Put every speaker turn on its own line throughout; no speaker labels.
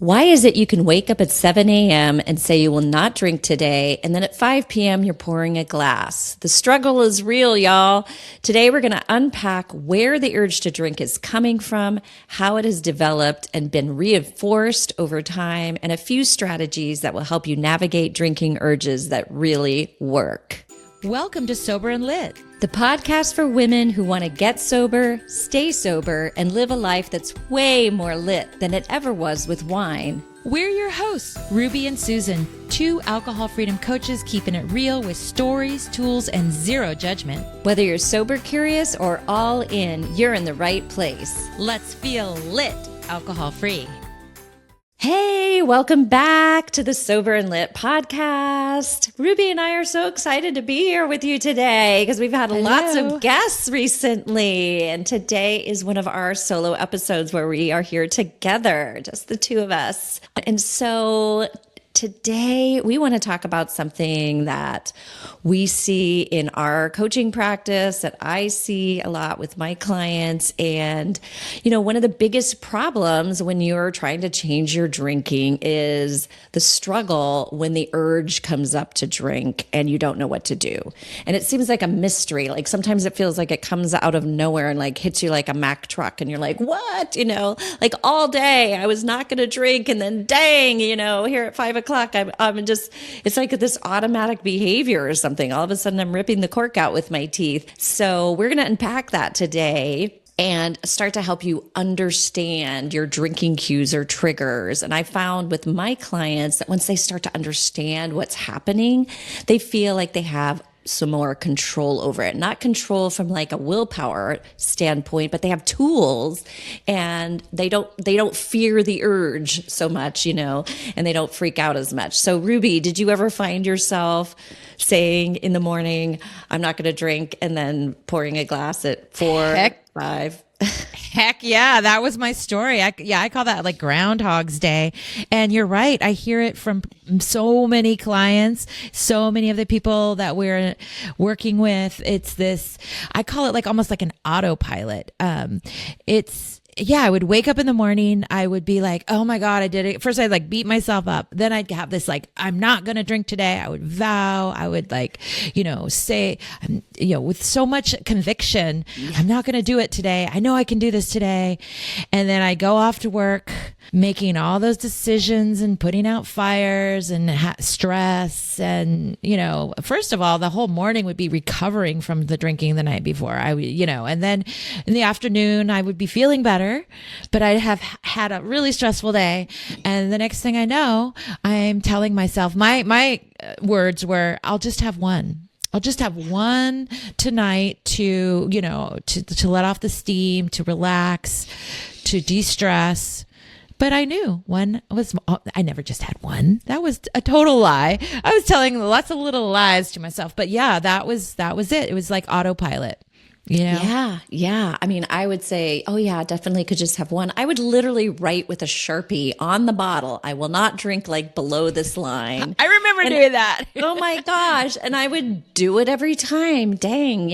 Why is it you can wake up at 7 a.m. and say you will not drink today, and then at 5 p.m. you're pouring a glass? The struggle is real, y'all. Today we're going to unpack where the urge to drink is coming from, how it has developed and been reinforced over time, and a few strategies that will help you navigate drinking urges that really work.
Welcome to Sober and Lit,
the podcast for women who want to get sober, stay sober, and live a life that's way more lit than it ever was with wine.
We're your hosts, Ruby and Susan, two alcohol freedom coaches keeping it real with stories, tools, and zero judgment.
Whether you're sober curious or all in, you're in the right place.
Let's feel lit, alcohol free.
Hey, welcome back to the Sober and Lit podcast. Ruby and I are so excited to be here with you today because we've had lots of guests recently. And today is one of our solo episodes where we are here together, just the two of us. And so today we want to talk about something that we see in our coaching practice, that I see a lot with my clients. And, you know, one of the biggest problems when you're trying to change your drinking is the struggle when the urge comes up to drink and you don't know what to do. And it seems like a mystery. Like sometimes it feels like it comes out of nowhere and like hits you like a Mack truck and you're like, what? You know, like all day I was not going to drink. And then dang, you know, here at 5 o'clock, I'm just, it's like this automatic behavior or something. All of a sudden I'm ripping the cork out with my teeth. So we're going to unpack that today and start to help you understand your drinking cues or triggers. And I found with my clients that once they start to understand what's happening, they feel like they have some more control over it. Not control from like a willpower standpoint, but they have tools and they don't fear the urge so much, you know, and they don't freak out as much. So Ruby, did you ever find yourself saying in the morning, I'm not going to drink, and then pouring a glass at 4, 5?
Heck yeah, that was my story. I call that like Groundhog's Day. And you're right. I hear it from so many clients, so many of the people that we're working with. It's this, I call it like almost like an autopilot. I would wake up in the morning. I would be like, oh my God, I did it. First, I'd like beat myself up. Then I'd have this like, I'm not going to drink today. I would vow. I would like, say, with so much conviction, I'm not going to do it today. I know I can do this today. And then I go off to work, making all those decisions and putting out fires and stress. And, first of all, the whole morning would be recovering from the drinking the night before. And then in the afternoon, I would be feeling better. But I have had a really stressful day. And the next thing I know, I'm telling myself, my words were, I'll just have one. I'll just have one tonight to let off the steam, to relax, to de-stress. But I knew I never just had one. That was a total lie. I was telling lots of little lies to myself. But yeah, that was it. It was like autopilot.
Yeah. I mean, I would say, oh yeah, definitely could just have one. I would literally write with a Sharpie on the bottle, I will not drink like below this line.
I remember doing that.
Oh my gosh. And I would do it every time. Dang,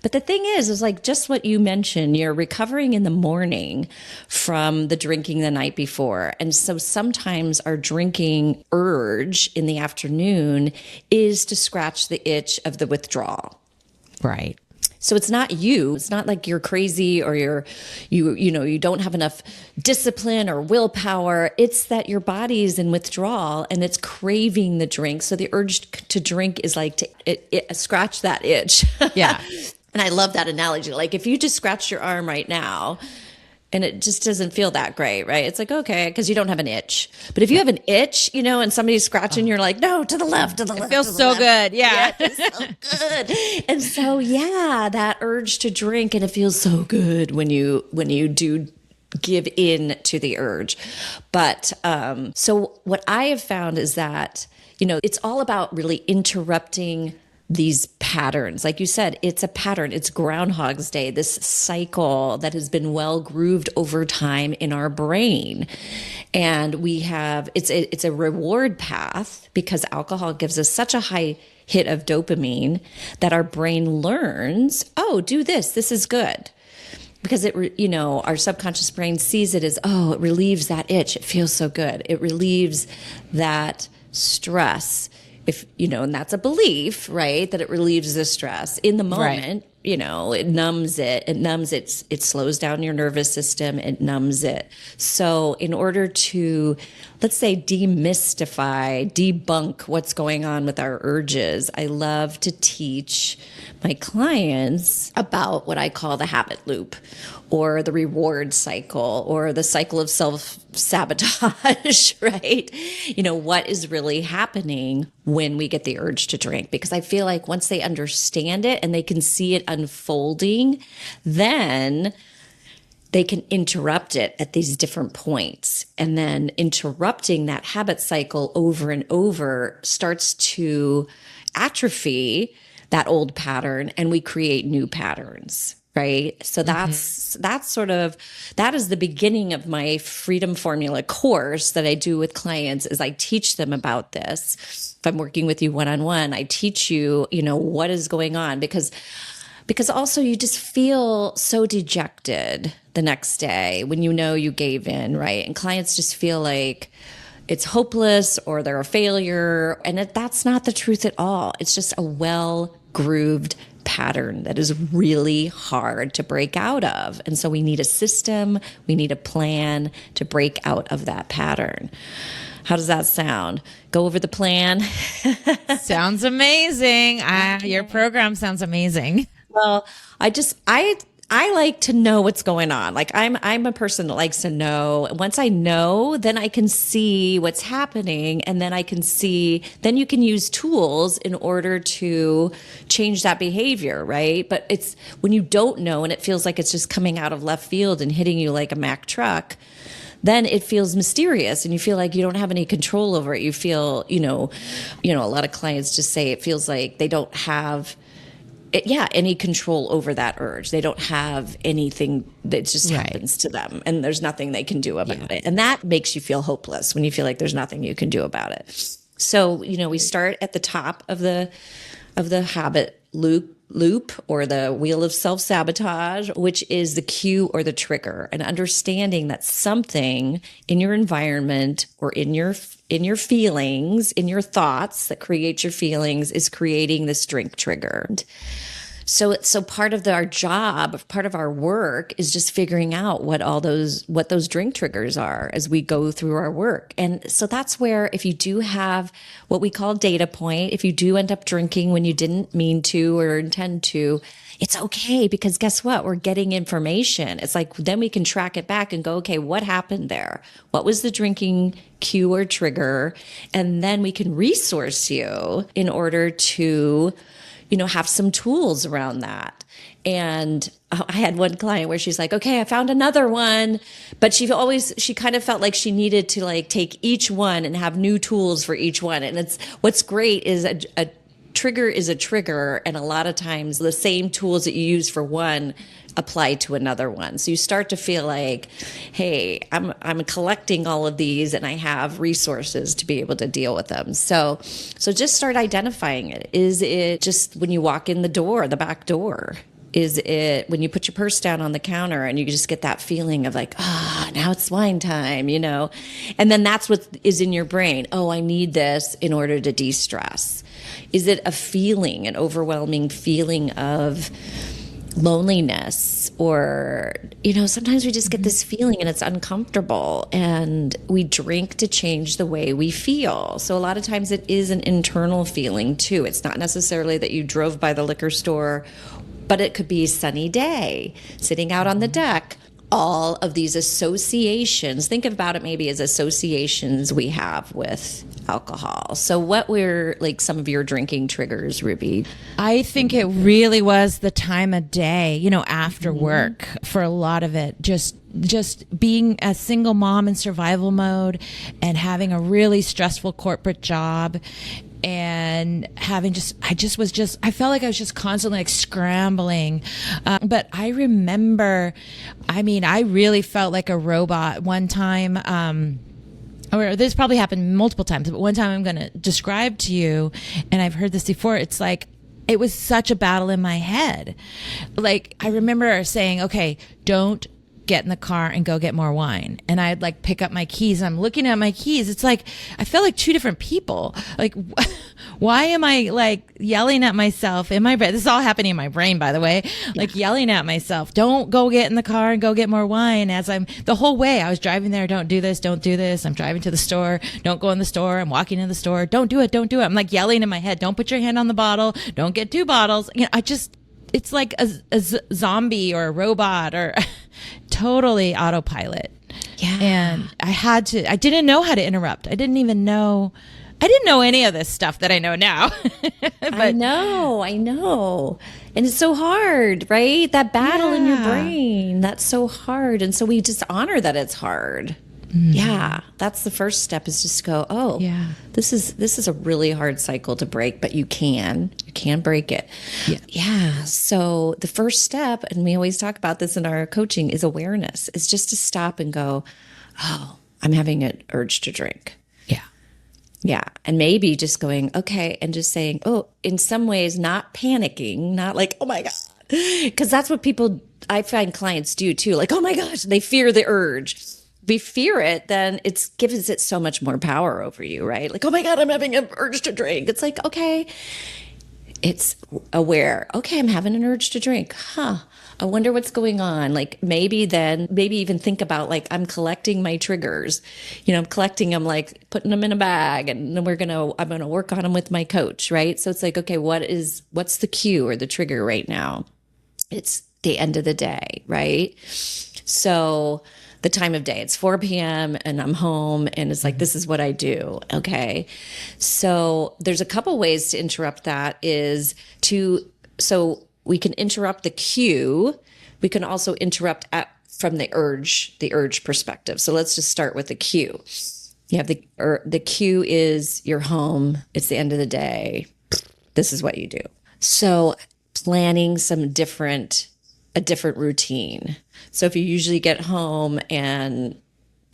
but the thing is like just what you mentioned, you're recovering in the morning from the drinking the night before. And so sometimes our drinking urge in the afternoon is to scratch the itch of the withdrawal.
Right.
So it's not you. It's not like you're crazy or you don't have enough discipline or willpower. It's that your body is in withdrawal and it's craving the drink. So the urge to drink is like to scratch that itch.
Yeah.
And I love that analogy. Like if you just scratch your arm right now and it just doesn't feel that great, right? It's like, okay, because you don't have an itch. But if you have an itch, and somebody's scratching, you're like, no, to the left, to the left.
It feels so good. Yeah.
It feels so good. And so, yeah, that urge to drink, and it feels so good when you do give in to the urge. But so what I have found is that, it's all about really interrupting these patterns. Like you said, it's a pattern. It's Groundhog's Day, this cycle that has been well grooved over time in our brain. And it's a reward path because alcohol gives us such a high hit of dopamine that our brain learns, oh, do this. This is good. because our subconscious brain sees it as, oh, it relieves that itch. It feels so good. It relieves that stress. And that's a belief, right? That it relieves the stress in the moment. Right. It numbs it. It slows down your nervous system. It numbs it. So in order to, let's say, debunk what's going on with our urges, I love to teach my clients about what I call the habit loop, or the reward cycle, or the cycle of self-sabotage, right? What is really happening when we get the urge to drink? Because I feel like once they understand it and they can see it unfolding, then they can interrupt it at these different points. And then interrupting that habit cycle over and over starts to atrophy that old pattern, and we create new patterns. Right. So that is the beginning of my Freedom Formula course that I do with clients, is I teach them about this. If I'm working with you one-on-one, I teach you, what is going on, because also you just feel so dejected the next day when you gave in, right? And clients just feel like it's hopeless or they're a failure. And that's not the truth at all. It's just a well-grooved pattern that is really hard to break out of. And so we need a system, we need a plan to break out of that pattern. How does that sound? Go over the plan?
Sounds amazing. Your program sounds amazing.
Well, I like to know what's going on. Like I'm a person that likes to know. Once I know, then I can see what's happening, and then then you can use tools in order to change that behavior, right? But it's when you don't know and it feels like it's just coming out of left field and hitting you like a Mack truck, then it feels mysterious and you feel like you don't have any control over it. You feel, a lot of clients just say it feels like they don't have any control over that urge. They don't have anything that just happens to them, and there's nothing they can do about it. And that makes you feel hopeless when you feel like there's nothing you can do about it. So, we start at the top of the habit loop or the wheel of self-sabotage, which is the cue or the trigger, and understanding that something in your environment or in your feelings, in your thoughts that create your feelings, is creating this drink trigger. So part of our job, part of our work, is just figuring out what those drink triggers are as we go through our work. And so that's where, if you do have what we call data point, if you do end up drinking when you didn't mean to or intend to, it's okay, because guess what? We're getting information. It's like, then we can track it back and go, okay, what happened there? What was the drinking cue or trigger? And then we can resource you in order to have some tools around that. And I had one client where she's like, okay, I found another one, but she kind of felt like she needed to take each one and have new tools for each one. And what's great is a trigger is a trigger. And a lot of times the same tools that you use for one apply to another one. So you start to feel like, hey, I'm collecting all of these and I have resources to be able to deal with them. So just start identifying it. Is it just when you walk in the back door? Is it when you put your purse down on the counter and you just get that feeling of like, now it's wine time, And then that's what is in your brain. Oh, I need this in order to de-stress. Is it a feeling, an overwhelming feeling of loneliness, or sometimes we just get this feeling and it's uncomfortable, and we drink to change the way we feel. So a lot of times it is an internal feeling too. It's not necessarily that you drove by the liquor store, but it could be a sunny day, sitting out on the deck. All of these associations, think about it maybe as associations we have with alcohol. So what were some of your drinking triggers, Ruby?
I think it really was the time of day, after work for a lot of it. Just being a single mom in survival mode and having a really stressful corporate job, and having I felt like I was just constantly scrambling. But I remember, I really felt like a robot one time, or this probably happened multiple times, but one time I'm going to describe to you, and I've heard this before. It's like it was such a battle in my head. Like, I remember saying, okay, don't get in the car and go get more wine. And I'd like pick up my keys. I'm looking at my keys. It's like, I felt like two different people. Like, why am I like yelling at myself in my brain? This is all happening in my brain, by the way, like yelling at myself, don't go get in the car and go get more wine. As I'm the whole way I was driving there, don't do this, don't do this. I'm driving to the store. Don't go in the store. I'm walking in the store. Don't do it. Don't do it. I'm like yelling in my head. Don't put your hand on the bottle. Don't get two bottles. You know, it's like a zombie or a robot or totally autopilot.
Yeah.
And I didn't know how to interrupt. I didn't know any of this stuff that I know now. But,
I know. And it's so hard, right? That battle in your brain, that's so hard. And so we just honor that it's hard. Yeah, that's the first step, is just go, oh, yeah, this is a really hard cycle to break, but you can break it. Yeah. So the first step, and we always talk about this in our coaching, is awareness. Is just to stop and go, oh, I'm having an urge to drink. Yeah. And maybe just going, okay, and just saying, oh, in some ways, not panicking, not like, oh my God. Because that's what I find clients do too. Like, oh my gosh, they fear the urge. We fear it, then it gives it so much more power over you, right? Like, oh my God, I'm having an urge to drink. It's like, okay, it's aware. Okay, I'm having an urge to drink. I wonder what's going on. Like maybe even think about like, I'm collecting my triggers. I'm collecting them, like putting them in a bag, and then I'm going to work on them with my coach, right? So it's like, okay, what's the cue or the trigger right now? It's the end of the day, right? So the time of day, it's 4 p.m. and I'm home, and it's like, this is what I do. Okay. So there's a couple ways to interrupt that so we can interrupt the cue. We can also interrupt from the urge perspective. So let's just start with the cue. You have the cue is you're home. It's the end of the day. This is what you do. So planning a different routine. So if you usually get home and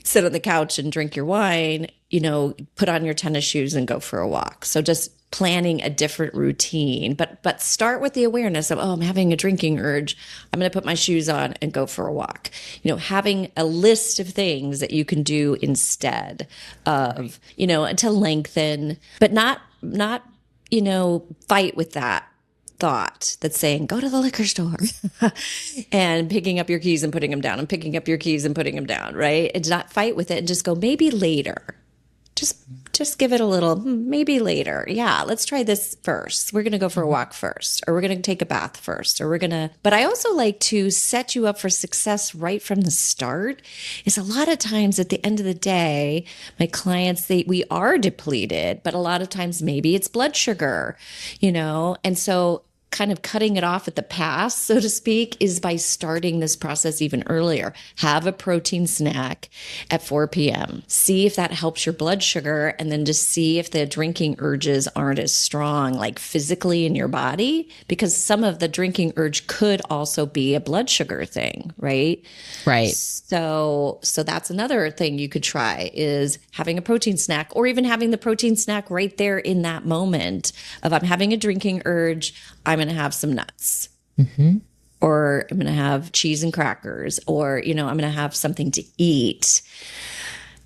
sit on the couch and drink your wine, put on your tennis shoes and go for a walk. So just planning a different routine, but start with the awareness of, oh, I'm having a drinking urge. I'm going to put my shoes on and go for a walk. Having a list of things that you can do instead of, to lengthen, but not, fight with that thought that's saying, go to the liquor store and picking up your keys and putting them down, and picking up your keys and putting them down, right? And not fight with it and just go, maybe later. Just give it a little, maybe later. Yeah, let's try this first. We're going to go for a walk first, or we're going to take a bath first, but I also like to set you up for success right from the start. Is a lot of times at the end of the day, my clients, we are depleted, but a lot of times maybe it's blood sugar, and so kind of cutting it off at the pass, so to speak, is by starting this process even earlier. Have a protein snack at 4 p.m. See if that helps your blood sugar, and then just see if the drinking urges aren't as strong, like physically in your body, because some of the drinking urge could also be a blood sugar thing, right?
Right.
So that's another thing you could try, is having a protein snack, or even having the protein snack right there in that moment of, I'm having a drinking urge, I'm going to have some nuts, or I'm going to have cheese and crackers, or, I'm going to have something to eat.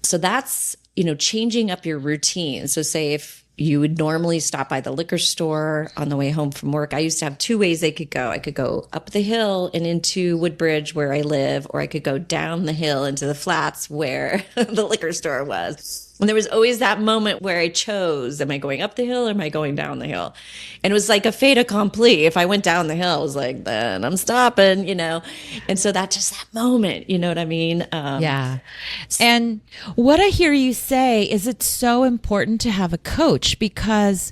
So that's, changing up your routine. So say if you would normally stop by the liquor store on the way home from work, I used to have two ways they could go. I could go up the hill and into Woodbridge where I live, or I could go down the hill into the flats where the liquor store was. And there was always that moment where I chose, am I going up the hill or am I going down the hill? And it was like a fait accompli. If I went down the hill, I was like, then I'm stopping, And so that moment, you know what I mean?
Yeah. And what I hear you say is it's so important to have a coach, because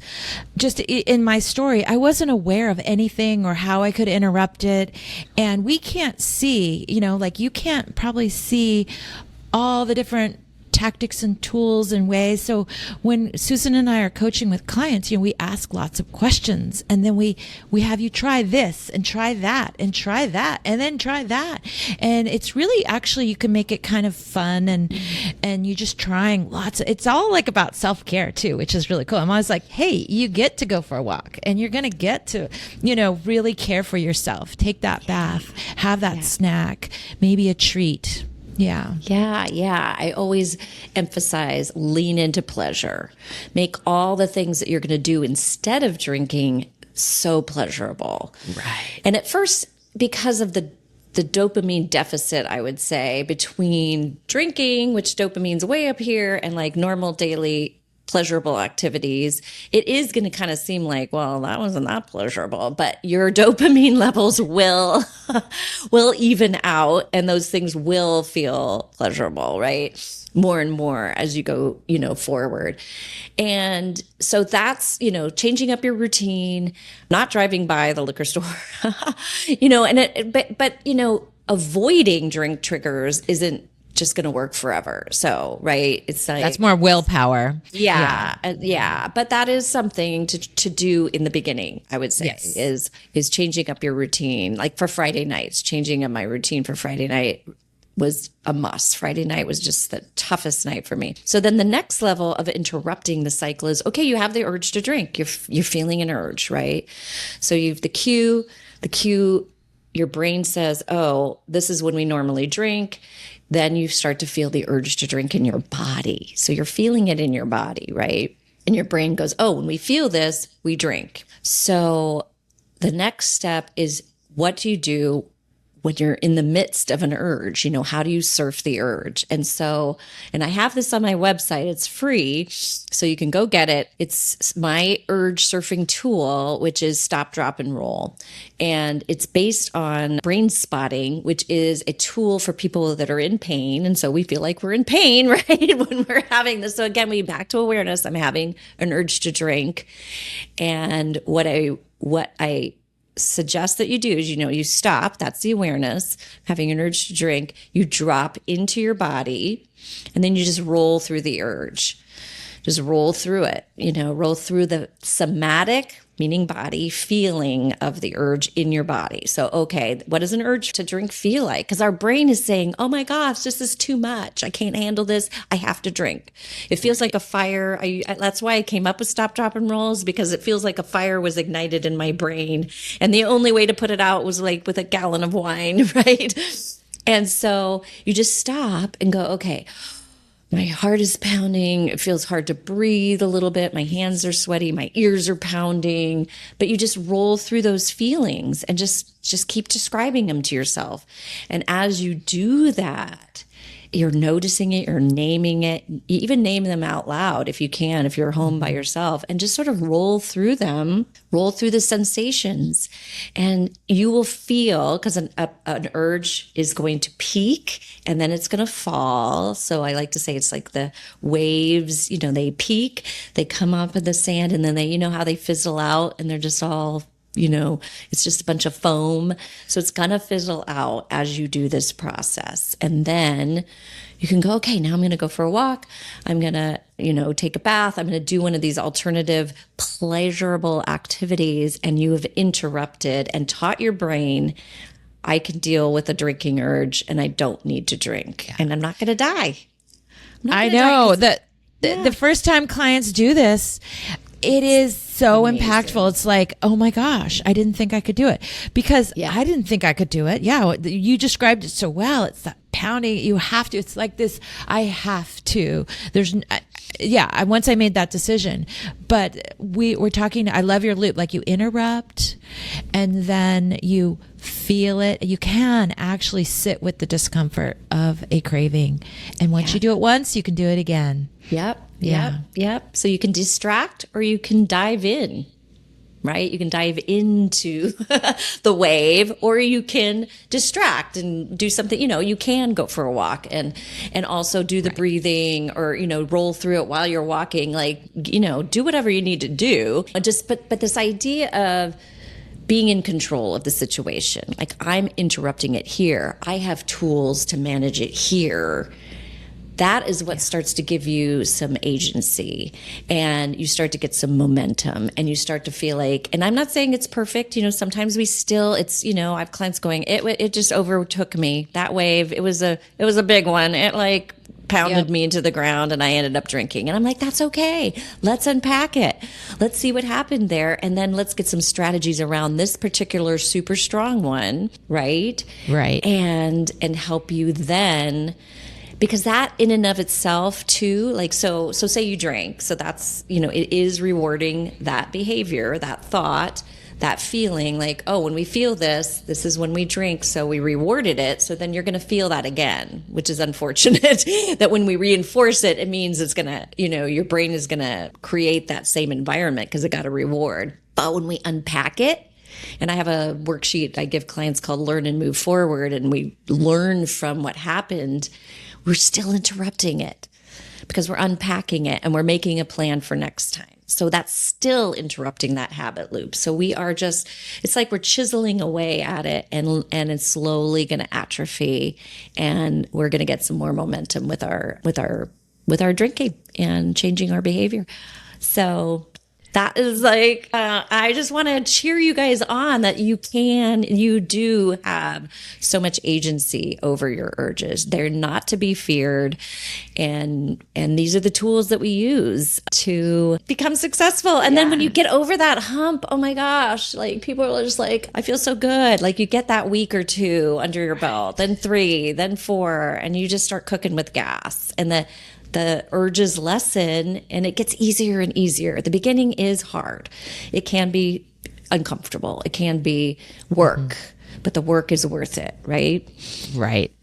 just in my story, I wasn't aware of anything or how I could interrupt it. And we can't see, like you can't probably see all the different tactics and tools and ways. So when Susan and I are coaching with clients, we ask lots of questions, and then we have you try this and try that and try that and then try that. And it's really, actually, you can make it kind of fun, and you just trying it's all like about self-care too, which is really cool. I'm always like, hey, you get to go for a walk, and you're going to get to, really care for yourself. Take that bath, have that snack, maybe a treat. Yeah.
I always emphasize lean into pleasure. Make all the things that you're going to do instead of drinking so pleasurable.
Right.
And at first, because of the dopamine deficit, I would say, between drinking, which dopamine's way up here, and like normal daily pleasurable activities, it is going to kind of seem like, well, that wasn't that pleasurable, but your dopamine levels will even out, and those things will feel pleasurable, right? More and more as you go, forward. And so that's, changing up your routine, not driving by the liquor store, but avoiding drink triggers isn't just going to work forever. So, right. It's like,
that's more willpower.
Yeah. But that is something to do in the beginning, I would say.
Yes.
is changing up your routine. Like for Friday nights, changing up my routine for Friday night was a must. Friday night was just the toughest night for me. So then the next level of interrupting the cycle is, okay, you have the urge to drink. You're feeling an urge, right? So you've the cue, your brain says, oh, this is when we normally drink. Then you start to feel the urge to drink in your body. So you're feeling it in your body, right? And your brain goes, oh, when we feel this, we drink. So the next step is, what do you do when you're in the midst of an urge? How do you surf the urge? And I have this on my website. It's free, so you can go get it. It's my urge surfing tool, which is Stop, Drop, and Roll. And it's based on brain spotting, which is a tool for people that are in pain. And so we feel like we're in pain, right? When we're having this. So again, we back to awareness. I'm having an urge to drink. And what I suggest that you do is, you stop. That's the awareness, having an urge to drink. You drop into your body, and then you just roll through the urge. Just roll through it, roll through the somatic, meaning body, feeling of the urge in your body. So, okay, what does an urge to drink feel like? Because our brain is saying, oh my gosh, this is too much. I can't handle this. I have to drink. It feels like a fire. That's why I came up with Stop, Drop, and Rolls, because it feels like a fire was ignited in my brain. And the only way to put it out was like with a gallon of wine, right? And so you just stop and go, okay, my heart is pounding. It feels hard to breathe a little bit. My hands are sweaty. My ears are pounding. But you just roll through those feelings and just keep describing them to yourself. And as you do that, you're noticing it, you're naming it, you even name them out loud if you can, if you're home by yourself, and just sort of roll through them, roll through the sensations. And you will feel, because an urge is going to peak and then it's going to fall. So I like to say it's like the waves, they peak, they come up in the sand, and then they, how they fizzle out, and they're just all, it's just a bunch of foam. So it's going to fizzle out as you do this process. And then you can go, okay, now I'm going to go for a walk. I'm going to, take a bath. I'm going to do one of these alternative pleasurable activities. And you have interrupted and taught your brain, I can deal with a drinking urge and I don't need to drink. Yeah. And I'm not going to die.
I know that the first time clients do this, it is so amazing. Impactful. It's like, oh my gosh, I didn't think I could do it, because I didn't think I could do it. Yeah. You described it so well. It's that pounding. You have to, it's like this, I have to, once I made that decision, but we're talking, I love your loop. Like, you interrupt and then you feel it. You can actually sit with the discomfort of a craving. And once you do it once, you can do it again.
Yep. So you can distract or you can dive in, right? You can dive into the wave, or you can distract and do something, you can go for a walk and also do the breathing, or, roll through it while you're walking, like, do whatever you need to do. But this idea of being in control of the situation, like, I'm interrupting it here. I have tools to manage it here. that is what starts to give you some agency, and you start to get some momentum, and you start to feel like, and I'm not saying it's perfect. Sometimes it's, I have clients going, it just overtook me, that wave. It was a big one. It like pounded me into the ground, and I ended up drinking. And I'm like, that's okay. Let's unpack it. Let's see what happened there. And then let's get some strategies around this particular super strong one. Right.
Right.
And help you then, because that in and of itself too, like, so say you drink. So that's, it is rewarding that behavior, that thought, that feeling like, oh, when we feel this is when we drink. So we rewarded it. So then you're going to feel that again, which is unfortunate that when we reinforce it, it means it's going to, your brain is going to create that same environment because it got a reward. But when we unpack it, and I have a worksheet I give clients called Learn and Move Forward, and we learn from what happened, we're still interrupting it because we're unpacking it and we're making a plan for next time. So that's still interrupting that habit loop. So we are just, it's like we're chiseling away at it, and it's slowly going to atrophy, and we're going to get some more momentum with our drinking and changing our behavior. So that is like, I just want to cheer you guys on that you do have so much agency over your urges. They're not to be feared. And these are the tools that we use to become successful. And then when you get over that hump, oh my gosh, like people are just like, I feel so good. Like you get that week or two under your belt, then 3, then 4, and you just start cooking with gas. And the urges lessen, and it gets easier and easier. The beginning is hard. It can be uncomfortable. It can be work, but the work is worth it, right?
Right.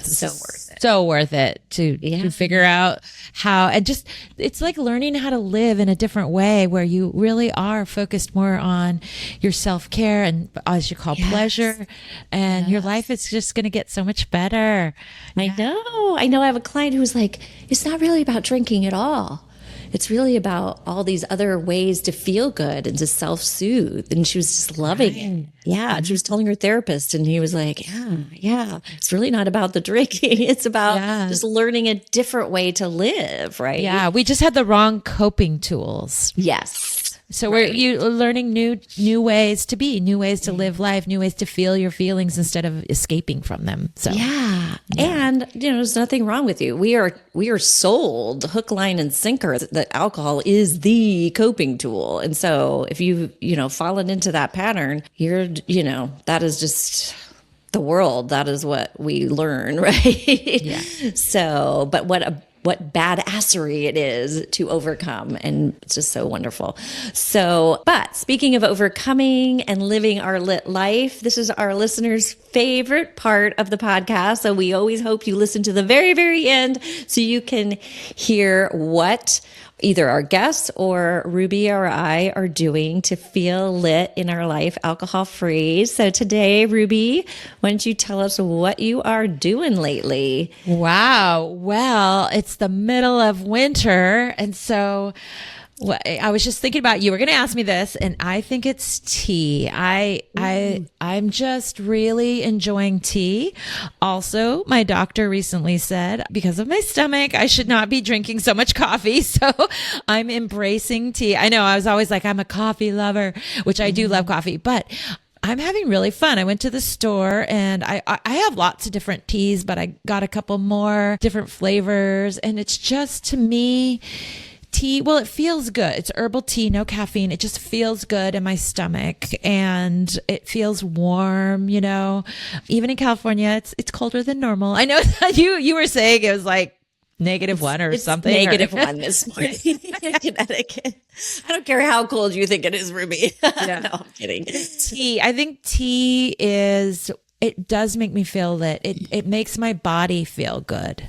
So worth it.
So worth it to figure out how, and just, it's like learning how to live in a different way where you really are focused more on your self-care and, as you call, pleasure, and your life is just going to get so much better.
I know. I have a client who's like, it's not really about drinking at all. It's really about all these other ways to feel good and to self-soothe. And she was just loving it. Yeah. She was telling her therapist, and he was like, yeah, it's really not about the drinking. It's about just learning a different way to live, right?
Yeah. We just had the wrong coping tools.
Yes.
So we're learning new ways to be, new ways to live life, new ways to feel your feelings instead of escaping from them. So
and there's nothing wrong with you. We are sold hook, line, and sinker that alcohol is the coping tool. And so if you've fallen into that pattern, that is just the world. That is what we learn, right? Yeah. So, but what badassery it is to overcome. And it's just so wonderful. So, but speaking of overcoming and living our lit life, this is our listeners' favorite part of the podcast. So we always hope you listen to the very, very end so you can hear what either our guests or Ruby or I are doing to feel lit in our life, alcohol free. So today, Ruby, why don't you tell us what you are doing lately?
Wow. Well, it's the middle of winter. And so I was just thinking about, you were going to ask me this, and I think it's tea. I'm just really enjoying tea. Also, my doctor recently said, because of my stomach, I should not be drinking so much coffee. So I'm embracing tea. I know I was always like, I'm a coffee lover, which I do love coffee, but I'm having really fun. I went to the store, and I have lots of different teas, but I got a couple more different flavors. And it's just, to me, tea, well, it feels good. It's herbal tea, no caffeine. It just feels good in my stomach, and it feels warm, Even in California, it's colder than normal. I know that you were saying it was like -1 or something.
-1 this morning in Connecticut. I don't care how cold you think it is, Ruby.
Yeah.
No, I'm kidding.
Tea. I think tea it does make me feel lit. It makes my body feel good.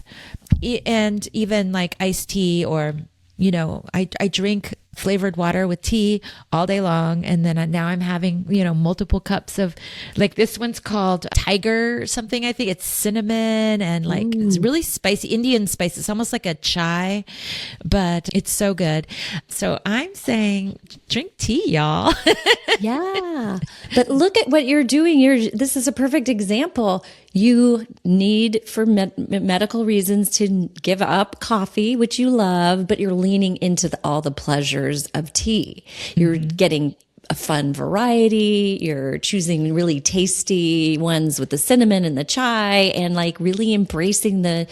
And even like iced tea, or I drink flavored water with tea all day long. And then now I'm having, multiple cups of, like, this one's called Tiger something. I think it's cinnamon and it's really spicy, Indian spice. It's almost like a chai, but it's so good. So I'm saying drink tea, y'all.
Yeah. But look at what you're doing. This is a perfect example. you need for medical reasons to give up coffee, which you love, but you're leaning into all the pleasures of tea. You're getting a fun variety. You're choosing really tasty ones with the cinnamon and the chai, and like really embracing the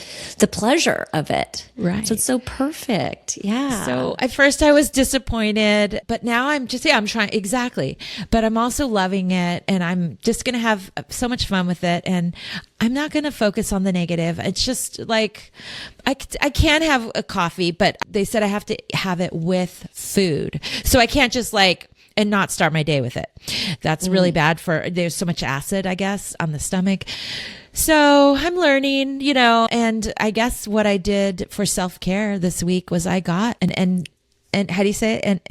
pleasure of it.
Right.
So it's so perfect. Yeah.
So at first I was disappointed, but now I'm trying. Exactly. But I'm also loving it, and I'm just going to have so much fun with it. And I'm not going to focus on the negative. It's just like, I can have a coffee, but they said I have to have it with food. So I can't just and not start my day with it. That's really bad there's so much acid, I guess, on the stomach. So I'm learning, and I guess what I did for self-care this week was I got and how do you say it?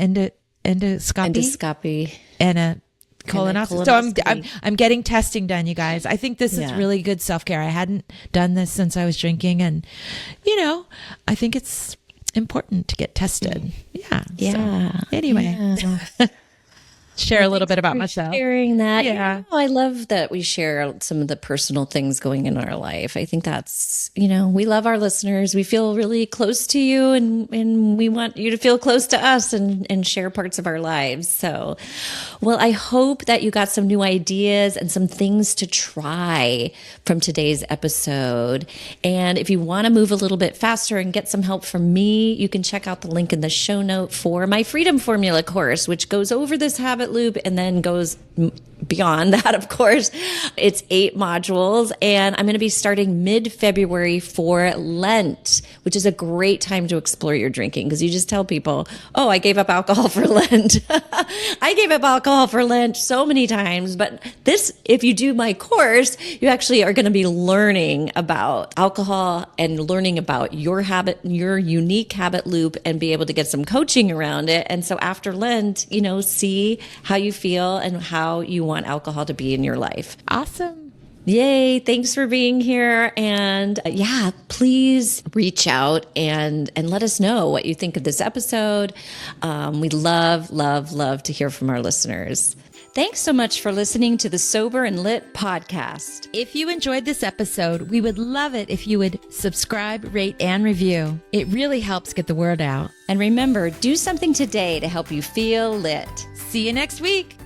Endoscopy and a colonoscopy. So I'm getting testing done, you guys. I think this is really good self-care. I hadn't done this since I was drinking, and I think it's important to get tested. Yeah. So, anyway. Yeah. Share a little bit about myself.
Sharing that.
Yeah.
I love that we share some of the personal things going in our life. I think that's, we love our listeners. We feel really close to you, and we want you to feel close to us and share parts of our lives. So, well, I hope that you got some new ideas and some things to try from today's episode. And if you want to move a little bit faster and get some help from me, you can check out the link in the show note for my Freedom Formula course, which goes over this habit loop and then goes beyond that, of course. It's 8 modules, and I'm going to be starting mid-February for Lent, which is a great time to explore your drinking, because you just tell people, oh, I gave up alcohol for Lent. I gave up alcohol for Lent so many times, but if you do my course, you actually are going to be learning about alcohol and learning about your habit, your unique habit loop, and be able to get some coaching around it. And so after Lent, see how you feel and how you want alcohol to be in your life.
Awesome.
Yay. Thanks for being here. And please reach out and let us know what you think of this episode. We love, love, love to hear from our listeners. Thanks so much for listening to the Sober and Lit podcast.
If you enjoyed this episode, we would love it if you would subscribe, rate, and review. It really helps get the word out.
And remember, do something today to help you feel lit.
See you next week.